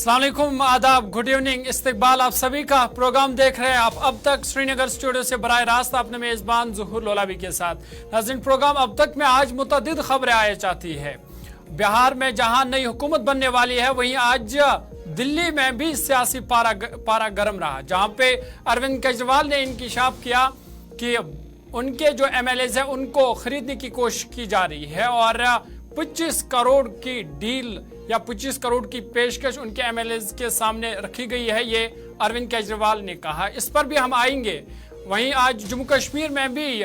अस्सलाम वालेकुम, आदाब, गुड इवनिंग, इस्तकबाल आप सभी का। प्रोग्राम देख रहे हैं आप अब तक श्रीनगर स्टूडियो से बराह रास्त अपने मेज़बान ज़ुहूर लोलावी के साथ। नाज़रीन, प्रोग्राम अब तक में आज मुतअद्दिद खबरें आए चाहती है। बिहार में जहां नई हुकूमत बनने वाली है, वहीं आज दिल्ली में भी सियासी पारा गर्म रहा, जहां पे अरविंद केजरीवाल ने इंकिशाफ किया कि उनके जो MLAs हैं उनको खरीदने की कोशिश की जा रही है और 25 करोड़ की डील या 25 करोड़ की पेशकश उनके MLAs के सामने रखी गई है, ये अरविंद केजरीवाल ने कहा। इस पर भी हम आएंगे। वहीं आज जम्मू कश्मीर में भी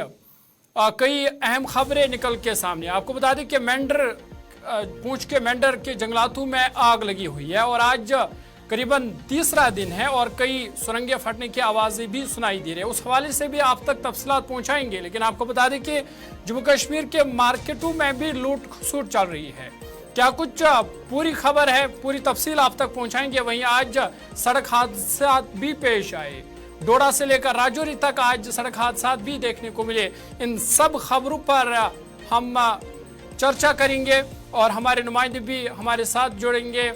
कई अहम खबरें निकल के सामने। आपको बता दें कि पूंछ के मेंढर के जंगलातों में आग लगी हुई है और आज करीबन तीसरा दिन है और कई सुरंगें फटने की आवाज़ें भी सुनाई दे रही है। उस हवाले से भी आप तक तफसीलात पहुंचाएंगे, लेकिन आपको बता दें कि जम्मू कश्मीर के मार्केटों में भी लूट खसूट चल रही है। क्या कुछ पूरी खबर है, पूरी तफसील आप तक पहुंचाएंगे। वहीं आज सड़क हादसा भी पेश आए, डोडा से लेकर राजौरी तक आज सड़क हादसा भी देखने को मिले। इन सब खबरों पर हम चर्चा करेंगे और हमारे नुमाइंदे भी हमारे साथ जुड़ेंगे,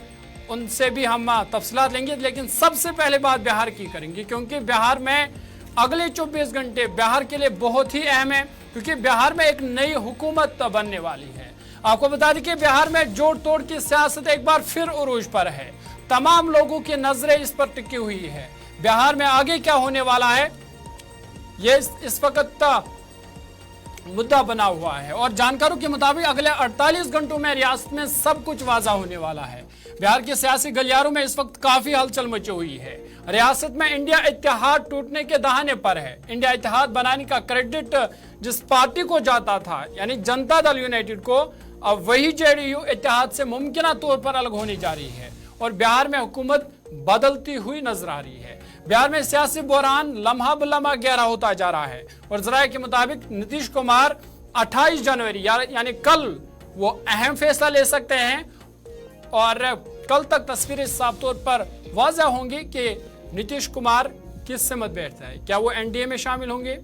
उनसे भी हम तफसीलात लेंगे। लेकिन सबसे पहले बात बिहार की करेंगे, क्योंकि बिहार में अगले 24 घंटे बिहार के लिए बहुत ही अहम है, क्योंकि बिहार में एक नई हुकूमत बनने वाली है। आपको बता दें कि बिहार में जोड़ तोड़ की सियासत एक बार फिर उरूज पर है। तमाम लोगों की नजरें इस पर टिकी हुई है। बिहार में आगे क्या होने वाला है, ये इस वक्त मुद्दा बना हुआ है और जानकारों के मुताबिक अगले 48 घंटों में रियासत में सब कुछ वाज़ा होने वाला है। बिहार के सियासी गलियारों में इस वक्त काफी हलचल मची हुई है। रियासत में इंडिया इत्तेहाद टूटने के दहाने पर है। इंडिया इत्तेहाद बनाने का क्रेडिट जिस पार्टी को जाता था, यानी जनता दल यूनाइटेड को, अब वही JDU इत्तेहाद से मुमकिन तौर पर अलग होने जा रही है और बिहार में हुकूमत बदलती हुई नजर आ रही है। बिहार में सियासी बहरान लम्हा ब लम्हा गहरा होता जा रहा है और जराये के मुताबिक नीतीश कुमार 28 जनवरी यानी कल वो अहम फैसला ले सकते हैं और कल तक तस्वीरें साफ तौर पर वाज़ह होंगी कि नीतीश कुमार किस से मत बैठता है। क्या वो NDA में शामिल होंगे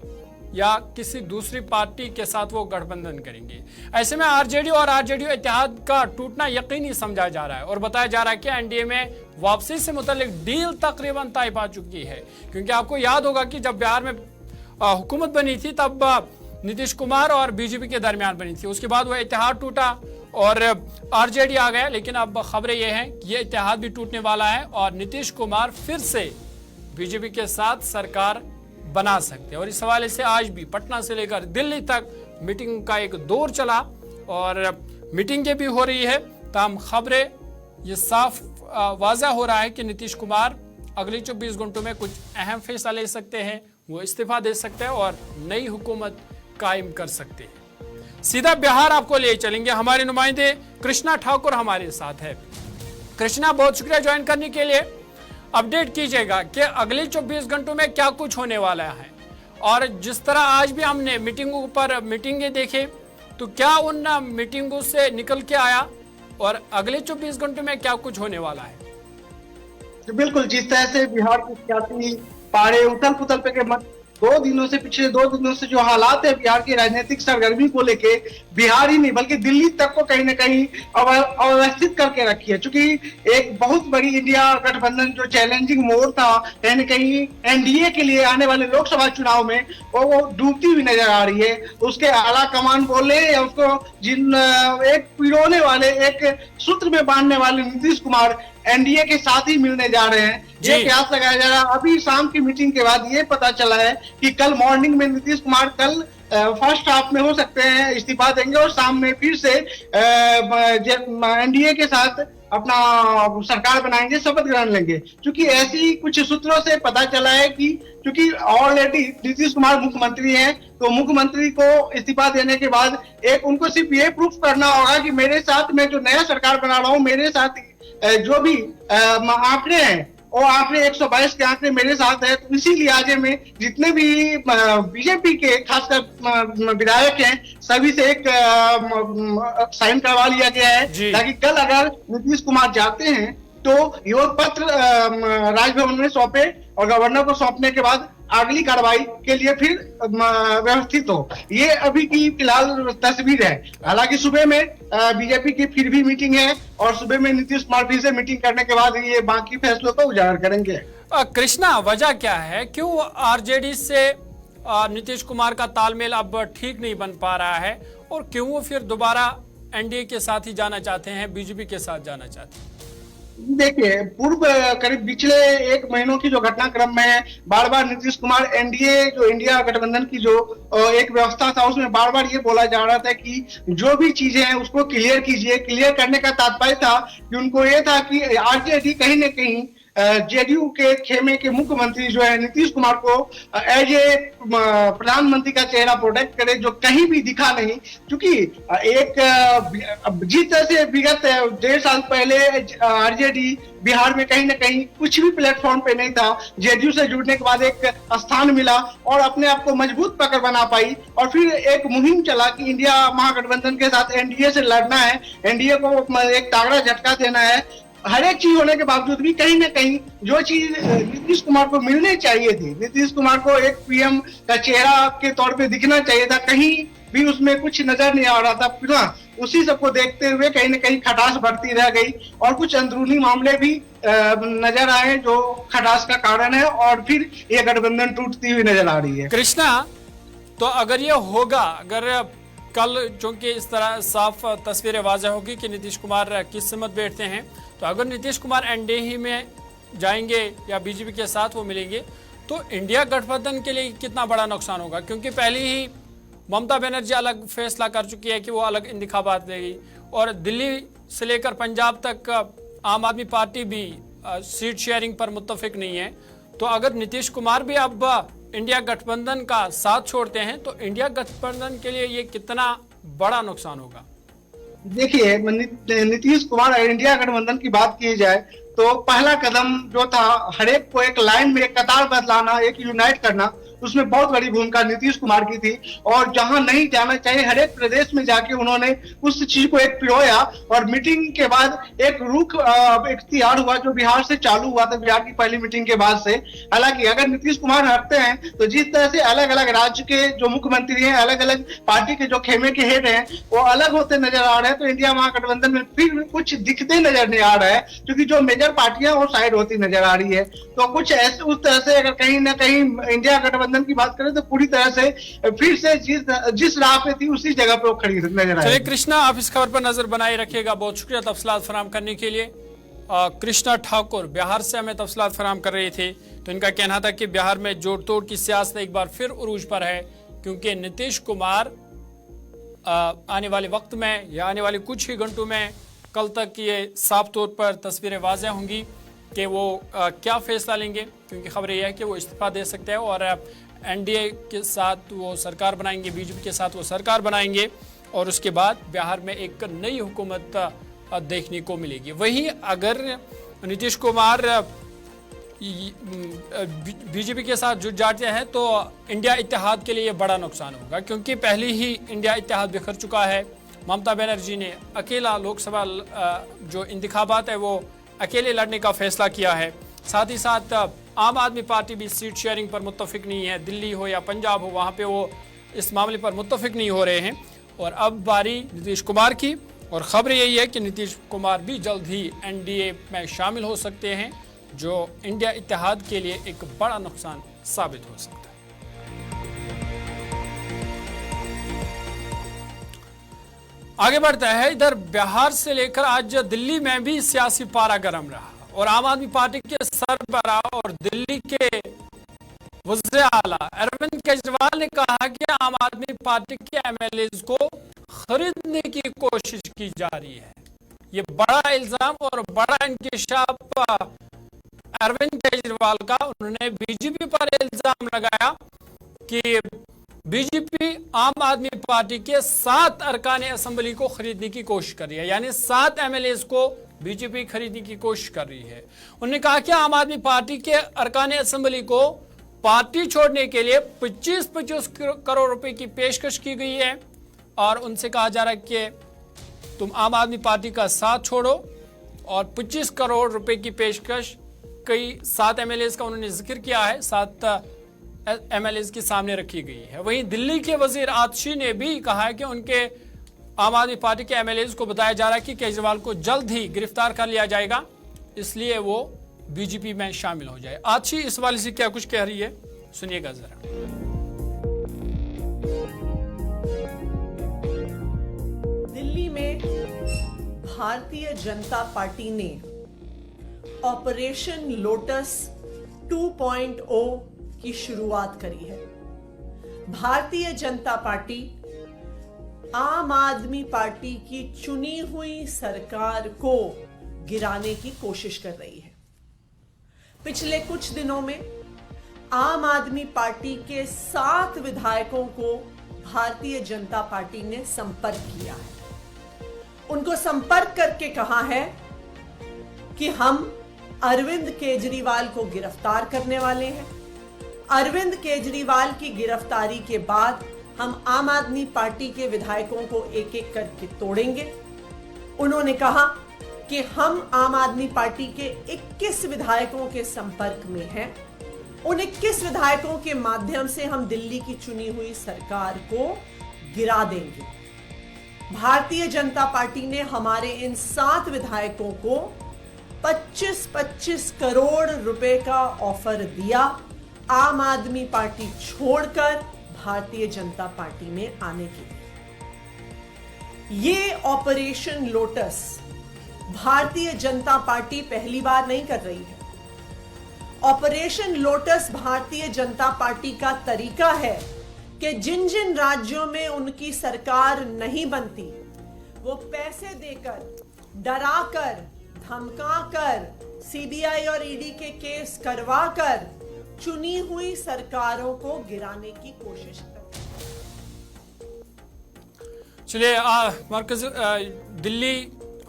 या किसी दूसरी पार्टी के साथ वो गठबंधन करेंगे। ऐसे में RJD और RJD इत्तेहाद का टूटना यकीनी समझा जा रहा है और बताया जा रहा है कि NDA में वापसी से मुतालिक डील तकरीबन तय पा चुकी है। क्योंकि आपको याद होगा कि जब बिहार में हुकूमत बनी थी तब नीतीश कुमार और BJP के दरमियान बनी थी, उसके बाद वह इत्तेहाद टूटा और RJD आ गया। लेकिन अब खबरें यह हैं कि यह इत्तेहाद भी टूटने वाला है और नीतीश कुमार फिर से BJP के साथ सरकार बना सकते हैं। और इस हवाले से आज भी पटना से लेकर दिल्ली तक मीटिंग का एक दौर चला और मीटिंगें भी हो रही है। तमाम खबरें ये साफ वाज़ा हो रहा है कि नीतीश कुमार अगले 24 घंटों में कुछ अहम फैसला ले सकते हैं, वो इस्तीफा दे सकते हैं और नई हुकूमत कायम कर सकते हैं। सीधा बिहार आपको ले चलेंगे। हमारे नुमाइंदे कृष्णा ठाकुर हमारे साथ है। कृष्णा, बहुत शुक्रिया ज्वाइन करने के लिए। अपडेट कीजिएगा कि अगले 24 घंटों में क्या कुछ होने वाला है और जिस तरह आज भी हमने मीटिंगों पर मीटिंगें देखे, तो क्या उन मीटिंगों से निकल के आया और अगले 24 घंटों में क्या कुछ होने वाला है। तो बिल्कुल जिस तरह से बिहार की सियासी पारे उथल पुथल पे के पिछले 2 दिनों से जो हालात है बिहार की राजनीतिक सरगर्मी को लेके, बिहार ही नहीं बल्कि दिल्ली तक को कहीं ना कहीं अव्यवस्थित करके रखी है। क्योंकि एक बहुत बड़ी इंडिया गठबंधन जो चैलेंजिंग मोड़ था कहीं ना कहीं NDA के लिए आने वाले लोकसभा चुनाव में वो डूबती हुई नजर आ रही है। उसके आला कमान बोले या उसको एक पिरोने वाले, एक सूत्र में बांधने वाले नीतीश कुमार NDA के साथ ही मिलने जा रहे हैं। ये कयास लगाया जा रहा है। अभी शाम की मीटिंग के बाद ये पता चला है कि कल मॉर्निंग में नीतीश कुमार कल फर्स्ट हाफ में हो सकते हैं इस्तीफा देंगे और शाम में फिर से NDA के साथ अपना सरकार बनाएंगे, शपथ ग्रहण लेंगे। क्योंकि ऐसी कुछ सूत्रों से पता चला है कि क्योंकि ऑलरेडी नीतीश कुमार मुख्यमंत्री हैं, तो मुख्यमंत्री को इस्तीफा देने के बाद एक उनको सिर्फ ये प्रूफ करना होगा कि मेरे साथ मैं जो नया सरकार बना रहा हूँ, मेरे साथ जो भी आंकड़े हैं वो आंकड़े 122 के आंकड़े मेरे साथ है। तो इसी लिहाजे में जितने भी BJP के खासकर विधायक हैं सभी से एक साइन करवा लिया गया है, ताकि कल अगर नीतीश कुमार जाते हैं तो ये पत्र राजभवन में सौंपे और गवर्नर को सौंपने के बाद अगली कार्रवाई के लिए फिर व्यवस्थित हो। ये अभी की फिलहाल तस्वीर है। हालांकि सुबह में बीजेपी की फिर भी मीटिंग है और सुबह में नीतीश कुमार फिर से मीटिंग करने के बाद ये बाकी फैसलों को उजागर करेंगे। कृष्णा, वजह क्या है, क्यों आरजेडी से नीतीश कुमार का तालमेल अब ठीक नहीं बन पा रहा है और क्यों वो फिर दोबारा एनडीए के साथ ही जाना चाहते हैं, बीजेपी के साथ जाना चाहते हैं? देखिए, पूर्व करीब पिछले 1 महीनों की जो घटनाक्रम में बार बार नीतीश कुमार एनडीए जो इंडिया गठबंधन की जो एक व्यवस्था था उसमें बार बार ये बोला जा रहा था कि जो भी चीजें हैं उसको क्लियर कीजिए। क्लियर करने का तात्पर्य था कि उनको ये था कि आरजेडी कहीं ना कहीं जेडीयू के खेमे के मुख्यमंत्री जो है नीतीश कुमार को एज ए प्रधानमंत्री का चेहरा प्रोटेक्ट करे, जो कहीं भी दिखा नहीं। क्योंकि एक जिस तरह से विगत 1.5 साल पहले आरजेडी बिहार में कहीं ना कहीं कुछ भी प्लेटफॉर्म पे नहीं था, जेडीयू से जुड़ने के बाद एक स्थान मिला और अपने आप को मजबूत पकड़ बना पाई और फिर एक मुहिम चला कि इंडिया महागठबंधन के साथ एनडीए से लड़ना है, एनडीए को एक तगड़ा झटका देना है। हर एक चीज होने के बावजूद भी कहीं ना कहीं जो चीज नीतीश कुमार को मिलनी चाहिए थी, नीतीश कुमार को एक पीएम का चेहरा के तौर पे दिखना चाहिए था, कहीं भी उसमें कुछ नजर नहीं आ रहा था। फिर उसी सबको देखते हुए कहीं ना कहीं खटास बढ़ती रह गई और कुछ अंदरूनी मामले भी नजर आए जो खटास का कारण है और फिर ये गठबंधन टूटती हुई नजर आ रही है। कृष्णा, तो अगर ये होगा, अगर कल चूंकि इस तरह साफ तस्वीरें वाज़ह होगी कि नीतीश कुमार किस समत बैठते हैं, तो अगर नीतीश कुमार एनडीए ही में जाएंगे या बीजेपी के साथ वो मिलेंगे तो इंडिया गठबंधन के लिए कितना बड़ा नुकसान होगा? क्योंकि पहले ही ममता बनर्जी अलग फैसला कर चुकी है कि वो अलग इंतखाबात देगी और दिल्ली से लेकर पंजाब तक आम आदमी पार्टी भी सीट शेयरिंग पर मुत्तफिक नहीं है। तो अगर नीतीश कुमार भी अब इंडिया गठबंधन का साथ छोड़ते हैं तो इंडिया गठबंधन के लिए ये कितना बड़ा नुकसान होगा? देखिए, नीतीश कुमार और इंडिया गठबंधन की बात की जाए तो पहला कदम जो था हर एक को एक लाइन में एक कतार बदलाना, एक यूनाइट करना, उसमें बहुत बड़ी भूमिका नीतीश कुमार की थी। और जहां नहीं जाना चाहिए हर एक प्रदेश में जाके उन्होंने उस चीज को एक पिरोया और मीटिंग के बाद एक रुख इख्तियार हुआ जो बिहार से चालू हुआ था, बिहार की पहली मीटिंग के बाद से। हालांकि अगर नीतीश कुमार हटते हैं तो जिस तरह से अलग अलग राज्य के जो मुख्यमंत्री हैं, अलग अलग पार्टी के जो खेमे के हेड हैं वो अलग होते नजर आ रहे हैं, तो इंडिया महागठबंधन में फिर कुछ दिखते नजर नहीं आ रहा है क्योंकि जो मेजर पार्टियां वो साइड होती नजर आ रही है। तो कुछ ऐसे उस तरह से अगर कहीं ना कहीं इंडिया गठबंधन की बात करें तो पूरी तरह से फिर से जिस राह पे थी उसी जगह पे वो खड़ी नजर आई। कृष्णा, आप इस खबर पर नजर बनाए रखिएगा। बहुत शुक्रिया तफसीलात फराहम करने के लिए। कृष्णा ठाकुर बिहार से हमें तफसीलात फराहम कर रहे थे, तो इनका कहना था कि बिहार में जोड़ तोड़ की सियासत एक बार फिर उरूज पर है क्योंकि नीतीश कुमार आने वाले वक्त में या आने वाले कुछ ही घंटों में कल तक ये साफ तौर पर तस्वीरें वाज़ह होंगी कि वो क्या फैसला लेंगे, क्योंकि खबर यह है कि वो इस्तीफा दे सकते हैं और एनडीए के साथ वो सरकार बनाएंगे, बीजेपी के साथ वो सरकार बनाएंगे और उसके बाद बिहार में एक नई हुकूमत देखने को मिलेगी। वहीं अगर नीतीश कुमार बीजेपी के साथ जुट जाते हैं तो इंडिया इत्तेहाद के लिए ये बड़ा नुकसान होगा क्योंकि पहले ही इंडिया इत्तेहाद बिखर चुका है। ममता बनर्जी ने अकेला लोकसभा जो इंतखाबात है वो अकेले लड़ने का फैसला किया है। साथ ही साथ आम आदमी पार्टी भी सीट शेयरिंग पर मुत्तफिक नहीं है, दिल्ली हो या पंजाब हो वहाँ पे वो इस मामले पर मुत्तफिक नहीं हो रहे हैं। और अब बारी नीतीश कुमार की और ख़बर यही है कि नीतीश कुमार भी जल्द ही एनडीए में शामिल हो सकते हैं जो इंडिया इत्तेहाद के लिए एक बड़ा नुकसान साबित हो सकता है। आगे बढ़ता है, इधर बिहार से लेकर आज दिल्ली में भी सियासी पारा गर्म रहा और आम आदमी पार्टी के सरबराह और दिल्ली के वज़ीर आला अरविंद केजरीवाल ने कहा कि आम आदमी पार्टी के एमएलएज को खरीदने की कोशिश की जा रही है। ये बड़ा इल्जाम और बड़ा इंकशाफ अरविंद केजरीवाल का। उन्होंने बीजेपी पर इल्जाम लगाया कि बीजेपी आम आदमी पार्टी के 7 अरकान असेंबली को खरीदने की कोशिश कर रही है, यानी 7 एमएलएज को बीजेपी खरीदने की कोशिश कर रही है। उन्होंने कहा कि आम आदमी पार्टी के अरकान असेंबली को पार्टी छोड़ने के लिए 25-25 करोड़ रुपए की पेशकश की गई है और उनसे कहा जा रहा है कि तुम आम आदमी पार्टी का साथ छोड़ो और 25 करोड़ रुपए की पेशकश कई 7 एमएलएज का उन्होंने जिक्र किया है। 7 एमएलएज के सामने रखी गई है। वहीं दिल्ली के वजीर आतिशी ने भी कहा है कि उनके आम आदमी पार्टी के एमएलएज को बताया जा रहा है कि केजरीवाल को जल्द ही गिरफ्तार कर लिया जाएगा, इसलिए वो बीजेपी में शामिल हो जाए। आतिशी इस वाले से क्या कुछ कह रही है, सुनिएगा जरा। दिल्ली में भारतीय जनता पार्टी ने ऑपरेशन लोटस 2.0 की शुरुआत करी है। भारतीय जनता पार्टी आम आदमी पार्टी की चुनी हुई सरकार को गिराने की कोशिश कर रही है। पिछले कुछ दिनों में आम आदमी पार्टी के 7 विधायकों को भारतीय जनता पार्टी ने संपर्क किया है। उनको संपर्क करके कहा है कि हम अरविंद केजरीवाल को गिरफ्तार करने वाले हैं। अरविंद केजरीवाल की गिरफ्तारी के बाद हम आम आदमी पार्टी के विधायकों को एक एक करके तोड़ेंगे। उन्होंने कहा कि हम आम आदमी पार्टी के 21 विधायकों के संपर्क में हैं। उन 21 विधायकों के माध्यम से हम दिल्ली की चुनी हुई सरकार को गिरा देंगे। भारतीय जनता पार्टी ने हमारे इन 7 विधायकों को 25-25 करोड़ रुपए का ऑफर दिया आम आदमी पार्टी छोड़कर भारतीय जनता पार्टी में आने के लिए। ये operation lotus Bharatiya Janata party पहली बार नहीं कर रही है। Operation lotus Bharatiya Janata party का तरीका है कि जिन जिन राज्यों में उनकी सरकार नहीं बनती, वो पैसे देकर, डराकर, धमकाकर, सीबीआई और ईडी के केस करवाकर चुनी हुई सरकारों को गिराने की कोशिश करते हैं। चलिए, मरकज दिल्ली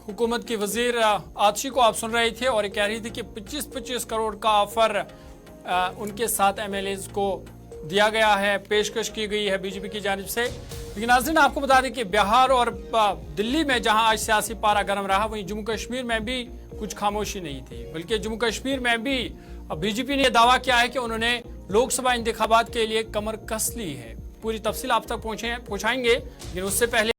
हुकूमत की वजीर आतिशी को आप सुन रहे थे और ये कह रही थी कि 25-25 करोड़ का ऑफर उनके साथ एमएलएज को दिया गया है, पेशकश की गई है बीजेपी की जानिब से। लेकिन नाज़रीन, आपको बता दें कि बिहार और दिल्ली में जहां आज सियासी पारा गर्म रहा, वहीं जम्मू कश्मीर में भी कुछ खामोशी नहीं थी। बल्कि जम्मू कश्मीर में भी बीजेपी ने दावा किया है कि उन्होंने लोकसभा इंतखाबात के लिए कमर कस ली है। पूरी तफसील आप तक पहुंचाएंगे, लेकिन उससे पहले